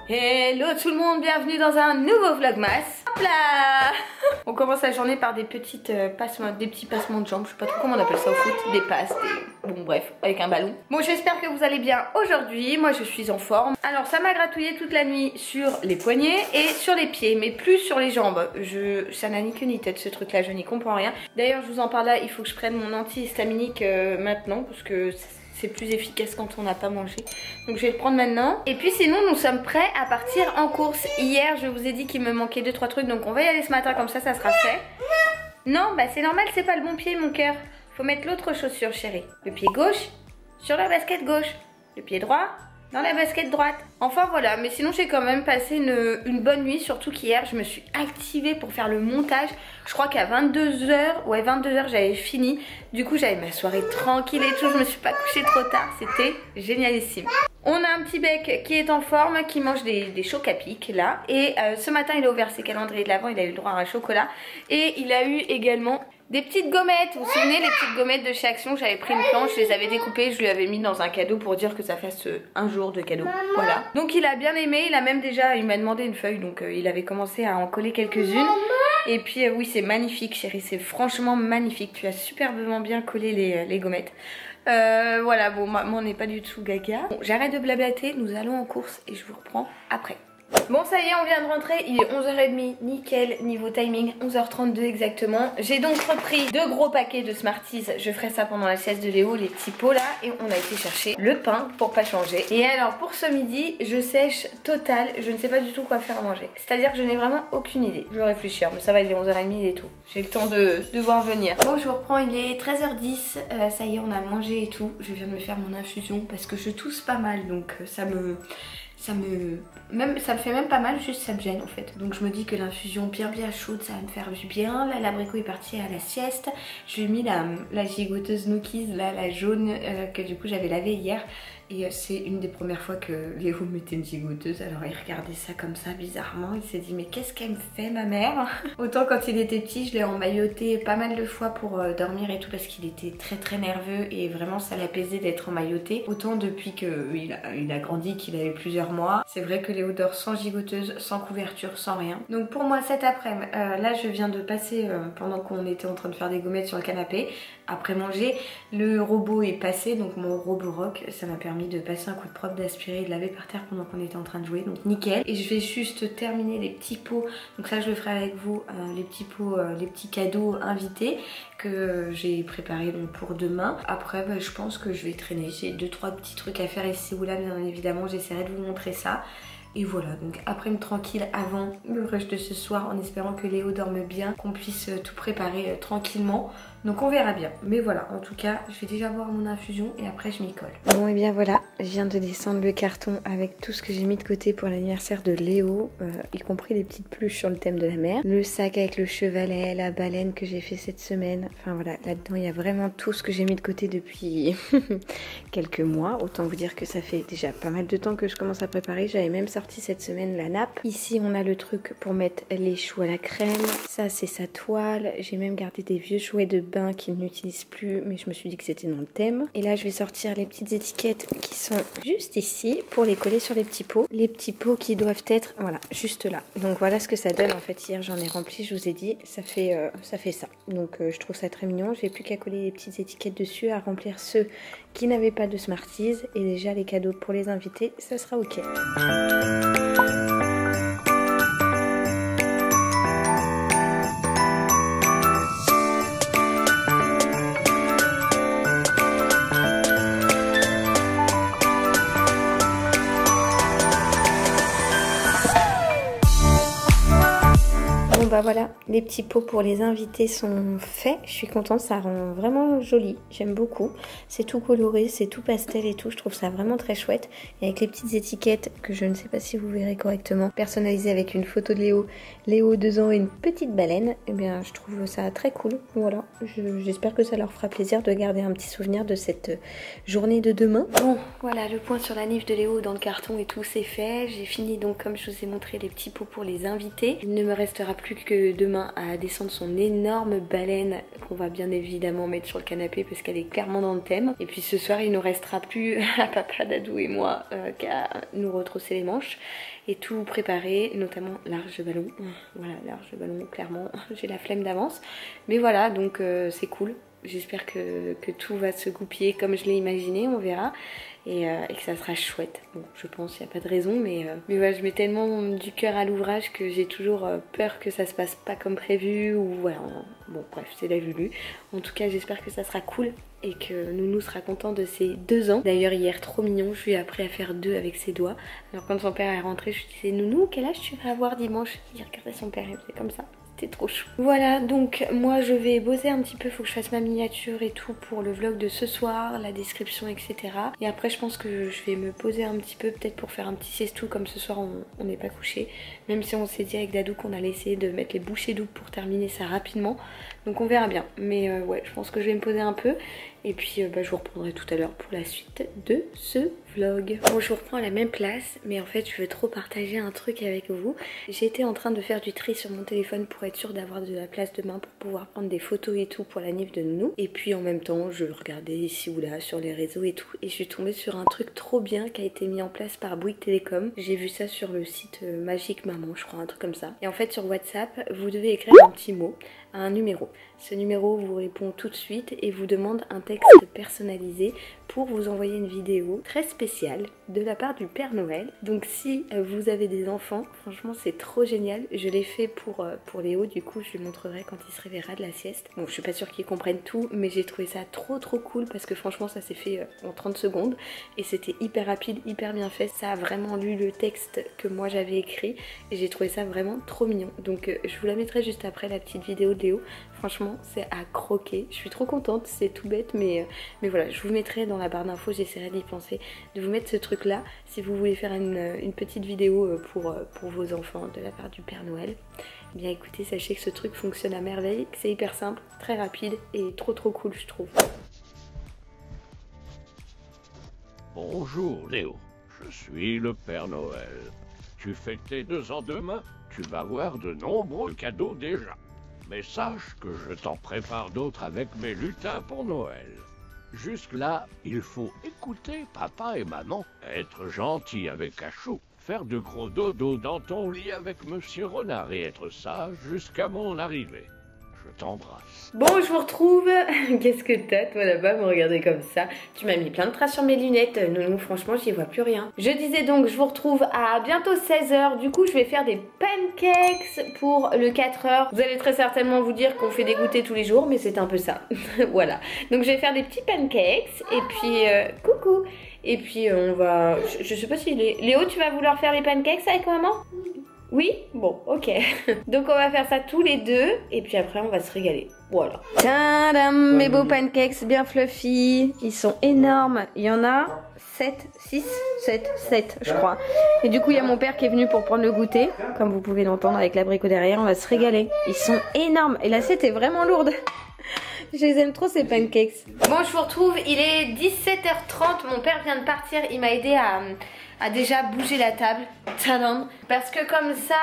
Hello tout le monde, bienvenue dans un nouveau vlogmas. Hop là. On commence la journée par des petits passements de jambes, je sais pas trop comment on appelle ça au foot, des passes, bon bref, avec un ballon. Bon, j'espère que vous allez bien aujourd'hui, moi je suis en forme. Alors ça m'a gratouillé toute la nuit sur les poignets et sur les pieds, mais plus sur les jambes. Ça n'a ni queue ni tête ce truc là, je n'y comprends rien. D'ailleurs je vous en parle là, il faut que je prenne mon antihistaminique maintenant parce que c'est plus efficace quand on n'a pas mangé. Donc je vais le prendre maintenant. Et puis sinon nous sommes prêts à partir en course. Hier je vous ai dit qu'il me manquait 2-3 trucs. Donc on va y aller ce matin comme ça sera fait. Non bah c'est normal, c'est pas le bon pied mon cœur. Faut mettre l'autre chaussure chérie. Le pied gauche sur la basket gauche. Le pied droit dans la basket droite. Enfin voilà, mais sinon j'ai quand même passé une bonne nuit. Surtout qu'hier je me suis activée pour faire le montage. Je crois qu'à 22h, ouais 22h j'avais fini. Du coup j'avais ma soirée tranquille et tout. Je me suis pas couchée trop tard, c'était génialissime. On a un petit bec qui est en forme, qui mange des chocs à pic là. Et ce matin il a ouvert ses calendriers de l'avant, il a eu le droit à un chocolat. Et il a eu également des petites gommettes. Vous vous souvenez les petites gommettes de chez Action? J'avais pris une planche, je les avais découpées, je lui avais mis dans un cadeau pour dire que ça fasse un jour de cadeau. Voilà. Donc il a bien aimé, il m'a demandé une feuille, donc il avait commencé à en coller quelques-unes. Et puis oui c'est magnifique chérie, c'est franchement magnifique. Tu as superbement bien collé les gommettes. Voilà, bon maman n'est pas du tout gaga. Bon, j'arrête de blablater, nous allons en course et je vous reprends après. Bon ça y est, on vient de rentrer, il est 11h30, nickel, niveau timing, 11h32 exactement. J'ai donc repris 2 gros paquets de Smarties, je ferai ça pendant la sieste de Léo, les petits pots là. Et on a été chercher le pain pour pas changer. Et alors pour ce midi, je sèche total, je ne sais pas du tout quoi faire à manger. C'est-à-dire que je n'ai vraiment aucune idée. Je vais réfléchir, mais ça va, il est 11h30 et tout. J'ai le temps de voir venir. Bon je vous reprends, il est 13h10, ça y est on a mangé et tout. Je viens de me faire mon infusion parce que je tousse pas mal, donc ça me fait même pas mal, juste ça me gêne en fait. Donc je me dis que l'infusion bien chaude ça va me faire du bien. Là l'abricot est parti à la sieste. Je lui ai mis la gigoteuse Nookies, là la jaune que du coup j'avais lavée hier. Et c'est une des premières fois que Léo mettait une gigoteuse. Alors il regardait ça comme ça bizarrement. Il s'est dit mais qu'est-ce qu'elle me fait ma mère? Autant quand il était petit je l'ai emmailloté pas mal de fois pour dormir et tout parce qu'il était très nerveux et vraiment ça l'apaisait d'être emmailloté. Autant depuis qu'il a grandi, qu'il a eu plusieurs mois. C'est vrai que Léo dort sans gigoteuse, sans couverture, sans rien. Donc pour moi cet après-midi, là je viens de passer pendant qu'on était en train de faire des gommettes sur le canapé. Après manger, le robot est passé, donc mon Roborock, ça m'a permis de passer un coup de propre, d'aspirer et de laver par terre pendant qu'on était en train de jouer, donc nickel. Et je vais juste terminer les petits pots, donc ça je le ferai avec vous, les petits pots, les petits cadeaux invités que j'ai préparés donc pour demain. Après bah, je pense que je vais traîner, j'ai 2-3 petits trucs à faire ici ou là bien évidemment, j'essaierai de vous montrer ça. Et voilà, donc après-midi tranquille avant le rush de ce soir en espérant que Léo dorme bien, qu'on puisse tout préparer tranquillement. Donc on verra bien. Mais voilà, en tout cas, je vais déjà boire mon infusion et après je m'y colle. Bon et bien voilà, je viens de descendre le carton avec tout ce que j'ai mis de côté pour l'anniversaire de Léo, y compris les petites peluches sur le thème de la mer. Le sac avec le chevalet, la baleine que j'ai fait cette semaine. Enfin voilà, là-dedans il y a vraiment tout ce que j'ai mis de côté depuis quelques mois. Autant vous dire que ça fait déjà pas mal de temps que je commence à préparer. J'avais même sorti cette semaine la nappe. Ici on a le truc pour mettre les choux à la crème. Ça c'est sa toile. J'ai même gardé des vieux jouets de bain qu'il n'utilise plus, mais je me suis dit que c'était dans le thème. Et là je vais sortir les petites étiquettes qui sont juste ici pour les coller sur les petits pots. Les petits pots qui doivent être, voilà, juste là. Donc voilà ce que ça donne en fait. Hier j'en ai rempli, je vous ai dit, ça fait ça. Donc je trouve ça très mignon. Je n'ai plus qu'à coller les petites étiquettes dessus, à remplir ceux qui n'avaient pas de Smarties. Et déjà les cadeaux pour les invités, ça sera ok. Bah voilà, les petits pots pour les invités sont faits. Je suis contente, ça rend vraiment joli. J'aime beaucoup. C'est tout coloré, c'est tout pastel et tout. Je trouve ça vraiment très chouette. Et avec les petites étiquettes que je ne sais pas si vous verrez correctement, personnalisées avec une photo de Léo. Léo 2 ans et une petite baleine. Eh bien, je trouve ça très cool. Voilà, j'espère que ça leur fera plaisir de garder un petit souvenir de cette journée de demain. Bon, voilà, le point sur la nif de Léo dans le carton et tout, c'est fait. J'ai fini donc, comme je vous ai montré, les petits pots pour les invités. Il ne me restera plus que demain à descendre son énorme baleine qu'on va bien évidemment mettre sur le canapé parce qu'elle est clairement dans le thème. Et puis ce soir il ne restera plus à papa, Dadou et moi qu'à nous retrousser les manches et tout préparer, notamment l'arche de ballon. Voilà, l'arche de ballon, clairement j'ai la flemme d'avance. Mais voilà, donc c'est cool. J'espère que tout va se goupiller comme je l'ai imaginé, on verra. Et que ça sera chouette. Bon, je pense, il n'y a pas de raison, mais voilà, je mets tellement du cœur à l'ouvrage que j'ai toujours peur que ça se passe pas comme prévu, ou voilà, bon bref, c'est la Lulu. En tout cas, j'espère que ça sera cool et que Nounou sera content de ses 2 ans. D'ailleurs, hier, trop mignon, je lui ai appris à faire 2 avec ses doigts. Alors quand son père est rentré, je lui disais, Nounou, quel âge tu vas avoir dimanche? Il regardait son père, il faisait comme ça. C'était trop chou. Voilà, donc moi je vais bosser un petit peu, faut que je fasse ma miniature et tout pour le vlog de ce soir, la description, etc. Et après je pense que je vais me poser un petit peu, peut-être pour faire un petit siestou, comme ce soir on n'est pas couché. Même si on s'est dit avec Dadou qu'on allait essayer de mettre les bouchées doubles pour terminer ça rapidement. Donc on verra bien. Mais ouais, je pense que je vais me poser un peu. Et puis je vous reprendrai tout à l'heure pour la suite de ce vlog. Bon, je vous reprends à la même place, mais en fait je veux trop partager un truc avec vous. J'ai été en train de faire du tri sur mon téléphone pour être sûre d'avoir de la place demain pour pouvoir prendre des photos et tout pour la nif de Nounou. Et puis en même temps je regardais ici ou là sur les réseaux et tout. Et je suis tombée sur un truc trop bien qui a été mis en place par Bouygues Télécom. J'ai vu ça sur le site Magique Maman, je crois, un truc comme ça. Et en fait sur WhatsApp, vous devez écrire un petit mot à un numéro. Ce numéro vous répond tout de suite et vous demande un texte personnalisé pour vous envoyer une vidéo très spéciale de la part du Père Noël. Donc si vous avez des enfants, franchement c'est trop génial. Je l'ai fait pour Léo, du coup je lui montrerai quand il se réveillera de la sieste. Bon, je suis pas sûre qu'il comprenne tout, mais j'ai trouvé ça trop cool parce que franchement ça s'est fait en 30 secondes et c'était hyper rapide, hyper bien fait. Ça a vraiment lu le texte que moi j'avais écrit et j'ai trouvé ça vraiment trop mignon. Donc je vous la mettrai juste après la petite vidéo de Léo. Franchement c'est à croquer, je suis trop contente, c'est tout bête mais voilà, je vous mettrai dans la barre d'infos, j'essaierai d'y penser, de vous mettre ce truc là si vous voulez faire une petite vidéo pour vos enfants de la part du Père Noël. Eh bien écoutez, sachez que ce truc fonctionne à merveille, que c'est hyper simple, très rapide et trop cool je trouve. Bonjour Léo, je suis le Père Noël. Tu fais tes 2 ans demain, tu vas avoir de nombreux cadeaux déjà. Mais sache que je t'en prépare d'autres avec mes lutins pour Noël. Jusque-là, il faut écouter papa et maman, être gentil avec Cachou, faire de gros dodo dans ton lit avec Monsieur Renard et être sage jusqu'à mon arrivée. Je t'embrasse. Bon, je vous retrouve. Qu'est-ce que t'as, toi, là-bas, me regarder comme ça? Tu m'as mis plein de traces sur mes lunettes. Non, franchement, j'y vois plus rien. Je disais donc, je vous retrouve à bientôt 16 h. Du coup, je vais faire des pancakes pour le 4 h. Vous allez très certainement vous dire qu'on fait des goûters tous les jours, mais c'est un peu ça. Voilà. Donc, je vais faire des petits pancakes. Et puis, coucou. Et puis, on va... Je sais pas si... Léo, tu vas vouloir faire les pancakes avec maman? Oui? Bon, ok. Donc on va faire ça tous les deux et puis après on va se régaler. Voilà. Tadam, mes beaux pancakes bien fluffy. Ils sont énormes. Il y en a 7 je crois. Et du coup il y a mon père qui est venu pour prendre le goûter. Comme vous pouvez l'entendre avec l'abricot derrière, on va se régaler. Ils sont énormes. Et l'assiette est vraiment lourde. Je les aime trop ces pancakes. Bon, je vous retrouve, il est 17 h 30. Mon père vient de partir, il m'a aidé à déjà bouger la table. Tadam. Parce que comme ça,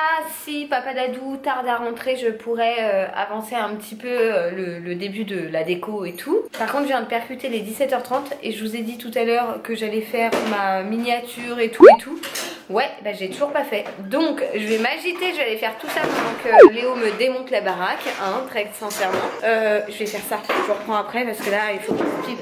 si papa Dadou tarde à rentrer, je pourrais avancer un petit peu le début de la déco et tout. Par contre, je viens de percuter les 17 h 30 et je vous ai dit tout à l'heure que j'allais faire ma miniature et tout. Ouais, bah j'ai toujours pas fait. Donc je vais m'agiter, je vais aller faire tout ça pendant que Léo me démonte la baraque, hein, très sincèrement. Je vais faire ça, je vous reprends après parce que là il faut que je speed.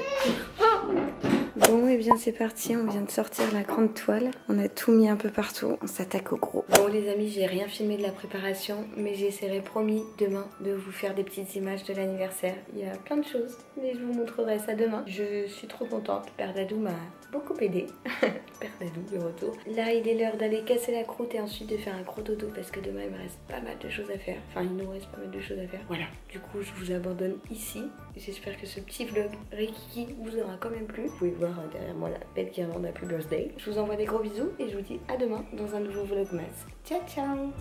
Bon, et bien c'est parti, on vient de sortir la grande toile. On a tout mis un peu partout, on s'attaque au gros. Bon les amis, j'ai rien filmé de la préparation, mais j'essaierai promis demain de vous faire des petites images de l'anniversaire. Il y a plein de choses, mais je vous montrerai ça demain. Je suis trop contente, Père Dadou m'a beaucoup aidé. Père Dadou de retour. Là il est l'heure d'aller casser la croûte et ensuite de faire un gros dodo parce que demain il me reste pas mal de choses à faire. Enfin il nous reste pas mal de choses à faire. Voilà, du coup je vous abandonne ici. J'espère que ce petit vlog Rikiki vous aura quand même plu. Vous pouvez voir derrière moi la belle guirlande Happy Birthday. Je vous envoie des gros bisous et je vous dis à demain dans un nouveau vlogmas. Ciao ciao.